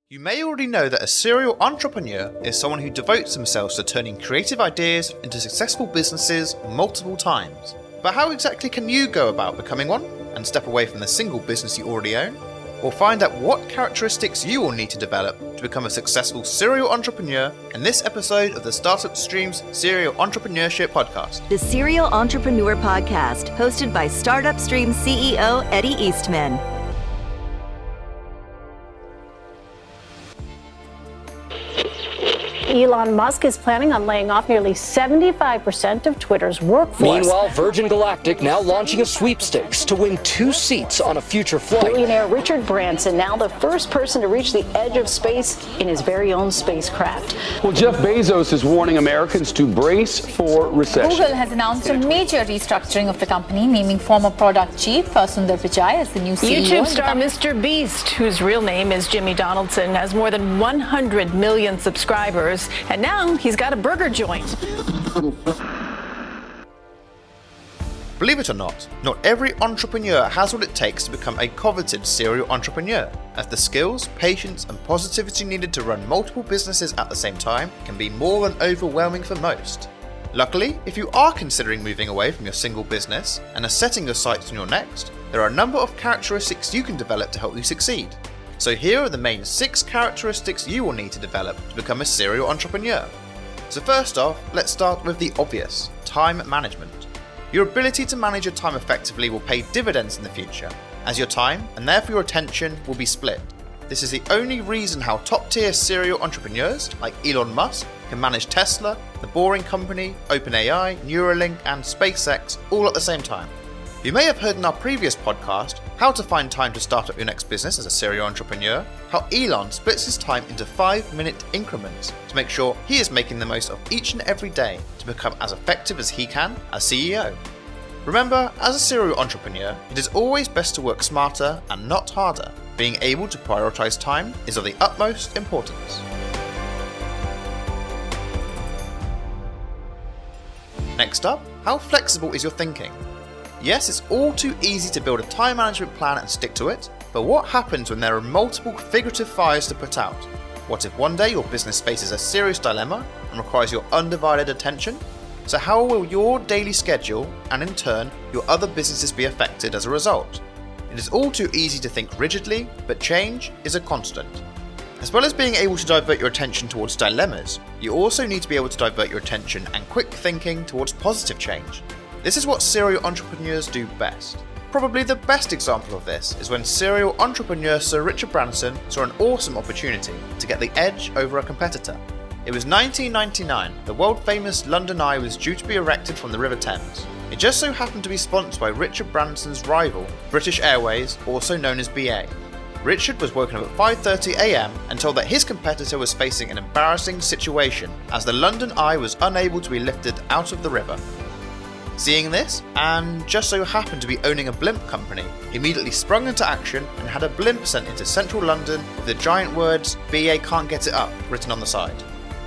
You may already know that a serial entrepreneur is someone who devotes themselves to turning creative ideas into successful businesses multiple times. But how exactly can you go about becoming one and step away from the single business you already own? We'll find out what characteristics you will need to develop to become a successful serial entrepreneur in this episode of the Startup Stream's Serial Entrepreneurship Podcast. The Serial Entrepreneur Podcast, hosted by Startup Stream CEO Eddie Eastman. Elon Musk is planning on laying off nearly 75% of Twitter's workforce. Meanwhile, Virgin Galactic now launching a sweepstakes to win 2 seats on a future flight. Billionaire Richard Branson now the first person to reach the edge of space in his very own spacecraft. Well, Jeff Bezos is warning Americans to brace for recession. Google has announced a major restructuring of the company, naming former product chief Sundar Pichai as the new CEO. YouTube star Mr. Beast, whose real name is Jimmy Donaldson, has more than 100 million subscribers. And now he's got a burger joint. Believe it or not every entrepreneur has what it takes to become a coveted serial entrepreneur, as the skills, patience, and positivity needed to run multiple businesses at the same time can be more than overwhelming for most. Luckily, if you are considering moving away from your single business and are setting your sights on your next, there are a number of characteristics you can develop to help you succeed. So here are the main 6 characteristics you will need to develop to become a serial entrepreneur. So first off, let's start with the obvious: time management. Your ability to manage your time effectively will pay dividends in the future, as your time, and therefore your attention, will be split. This is the only reason how top-tier serial entrepreneurs like Elon Musk can manage Tesla, The Boring Company, OpenAI, Neuralink, and SpaceX all at the same time. You may have heard in our previous podcast how to find time to start up your next business as a serial entrepreneur, how Elon splits his time into 5-minute increments to make sure he is making the most of each and every day to become as effective as he can as CEO. Remember, as a serial entrepreneur, it is always best to work smarter and not harder. Being able to prioritize time is of the utmost importance. Next up, how flexible is your thinking? Yes, it's all too easy to build a time management plan and stick to it, but what happens when there are multiple figurative fires to put out? What if one day your business faces a serious dilemma and requires your undivided attention? So how will your daily schedule, and in turn, your other businesses be affected as a result? It is all too easy to think rigidly, but change is a constant. As well as being able to divert your attention towards dilemmas, you also need to be able to divert your attention and quick thinking towards positive change. This is what serial entrepreneurs do best. Probably the best example of this is when serial entrepreneur Sir Richard Branson saw an awesome opportunity to get the edge over a competitor. It was 1999, the world-famous London Eye was due to be erected from the River Thames. It just so happened to be sponsored by Richard Branson's rival, British Airways, also known as BA. Richard was woken up at 5:30 a.m. and told that his competitor was facing an embarrassing situation as the London Eye was unable to be lifted out of the river. Seeing this, and just so happened to be owning a blimp company, he immediately sprung into action and had a blimp sent into central London with the giant words "BA can't get it up" written on the side.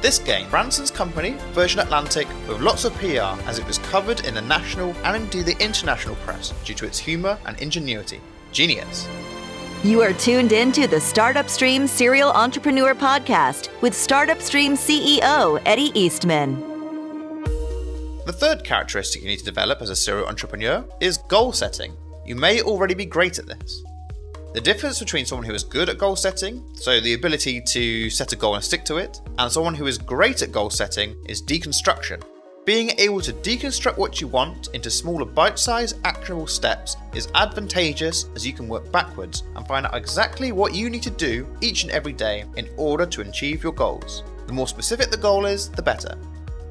This gained Branson's company, Virgin Atlantic, with lots of PR as it was covered in the national and indeed the international press due to its humour and ingenuity. Genius. You are tuned in to the Startup Stream Serial Entrepreneur Podcast with Startup Stream CEO Eddie Eastman. The third characteristic you need to develop as a serial entrepreneur is goal setting. You may already be great at this. The difference between someone who is good at goal setting, so the ability to set a goal and stick to it, and someone who is great at goal setting is deconstruction. Being able to deconstruct what you want into smaller bite-sized actionable steps is advantageous, as you can work backwards and find out exactly what you need to do each and every day in order to achieve your goals. The more specific the goal is, the better.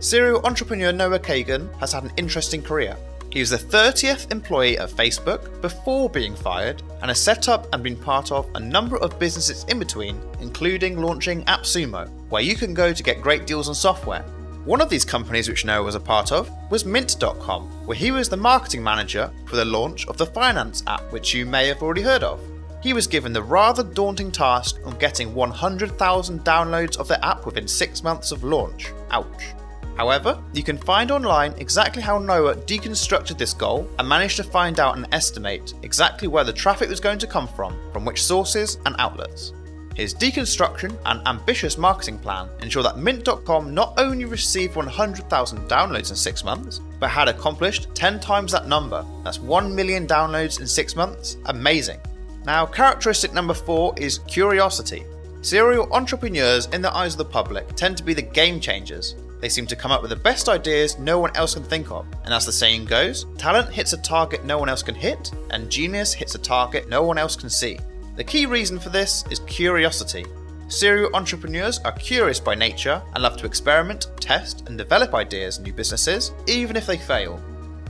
Serial entrepreneur Noah Kagan has had an interesting career. He was the 30th employee of Facebook before being fired, and has set up and been part of a number of businesses in between, including launching AppSumo, where you can go to get great deals on software. One of these companies which Noah was a part of was Mint.com, where he was the marketing manager for the launch of the finance app, which you may have already heard of. He was given the rather daunting task of getting 100,000 downloads of the app within 6 months of launch. Ouch. However, you can find online exactly how Noah deconstructed this goal and managed to find out and estimate exactly where the traffic was going to come from which sources and outlets. His deconstruction and ambitious marketing plan ensure that Mint.com not only received 100,000 downloads in 6 months, but had accomplished 10 times that number. That's 1 million downloads in 6 months. Amazing. Now, characteristic number 4 is curiosity. Serial entrepreneurs in the eyes of the public tend to be the game changers. They seem to come up with the best ideas no one else can think of. And as the saying goes, talent hits a target no one else can hit, and genius hits a target no one else can see. The key reason for this is curiosity. Serial entrepreneurs are curious by nature and love to experiment, test, and develop ideas and new businesses, even if they fail.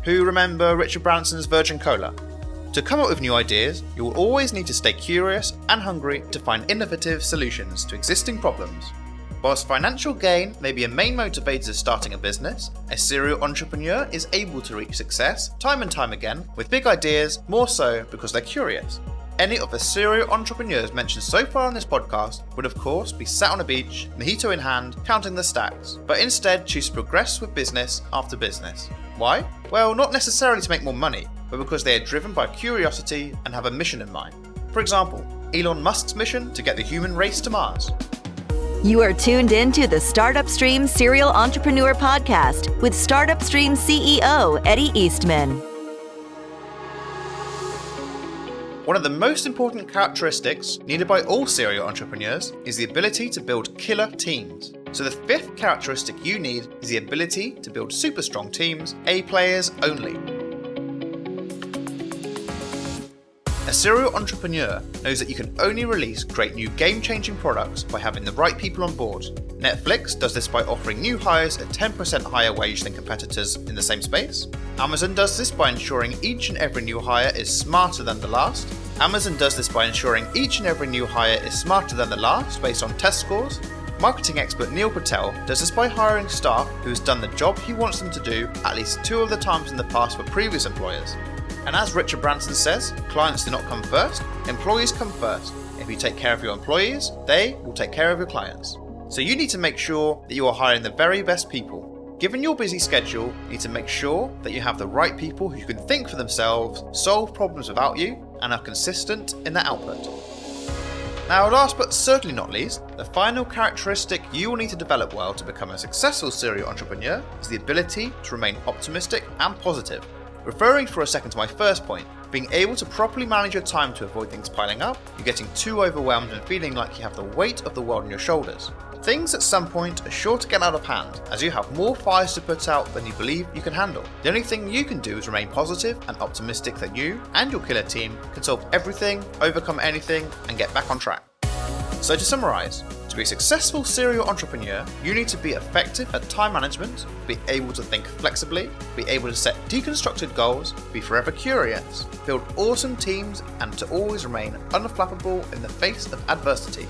Who remember Richard Branson's Virgin Cola? To come up with new ideas, you will always need to stay curious and hungry to find innovative solutions to existing problems. Whilst financial gain may be a main motivator of starting a business, a serial entrepreneur is able to reach success time and time again with big ideas, more so because they're curious. Any of the serial entrepreneurs mentioned so far on this podcast would of course be sat on a beach, mojito in hand, counting the stacks, but instead choose to progress with business after business. Why? Well, not necessarily to make more money, but because they are driven by curiosity and have a mission in mind. For example, Elon Musk's mission to get the human race to Mars. You are tuned in to the Startup Stream Serial Entrepreneur Podcast with Startup Stream CEO Eddie Eastman. One of the most important characteristics needed by all serial entrepreneurs is the ability to build killer teams. So the 5th characteristic you need is the ability to build super strong teams, A players only. A serial entrepreneur knows that you can only release great new game-changing products by having the right people on board. Netflix does this by offering new hires at 10% higher wage than competitors in the same space. Amazon does this by ensuring each and every new hire is smarter than the last. Based on test scores. Marketing expert Neil Patel does this by hiring staff who has done the job he wants them to do at least 2 of the times in the past for previous employers. And as Richard Branson says, clients do not come first, employees come first. If you take care of your employees, they will take care of your clients. So you need to make sure that you are hiring the very best people. Given your busy schedule, you need to make sure that you have the right people who can think for themselves, solve problems without you, and are consistent in their output. Now, last but certainly not least, the final characteristic you will need to develop well to become a successful serial entrepreneur is the ability to remain optimistic and positive. Referring for a second to my first point, being able to properly manage your time to avoid things piling up, you're getting too overwhelmed and feeling like you have the weight of the world on your shoulders. Things at some point are sure to get out of hand as you have more fires to put out than you believe you can handle. The only thing you can do is remain positive and optimistic that you and your killer team can solve everything, overcome anything, and get back on track. So to summarize, to be a successful serial entrepreneur, you need to be effective at time management, be able to think flexibly, be able to set deconstructed goals, be forever curious, build awesome teams, and to always remain unflappable in the face of adversity.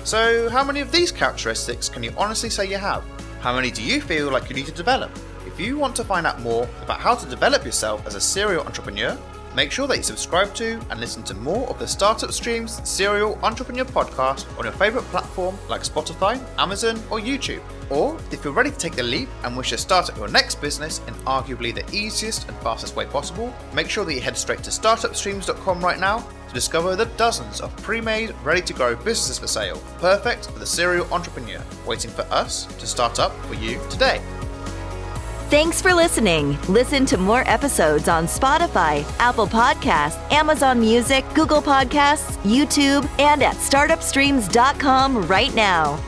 So how many of these characteristics can you honestly say you have? How many do you feel like you need to develop? If you want to find out more about how to develop yourself as a serial entrepreneur, make sure that you subscribe to and listen to more of the Startup Streams Serial Entrepreneur Podcast on your favourite platform like Spotify, Amazon, or YouTube. Or if you're ready to take the leap and wish to start up your next business in arguably the easiest and fastest way possible, make sure that you head straight to startupstreams.com right now to discover the dozens of pre-made, ready-to-grow businesses for sale, perfect for the serial entrepreneur, waiting for us to start up for you today. Thanks for listening. Listen to more episodes on Spotify, Apple Podcasts, Amazon Music, Google Podcasts, YouTube, and at startupstreams.com right now.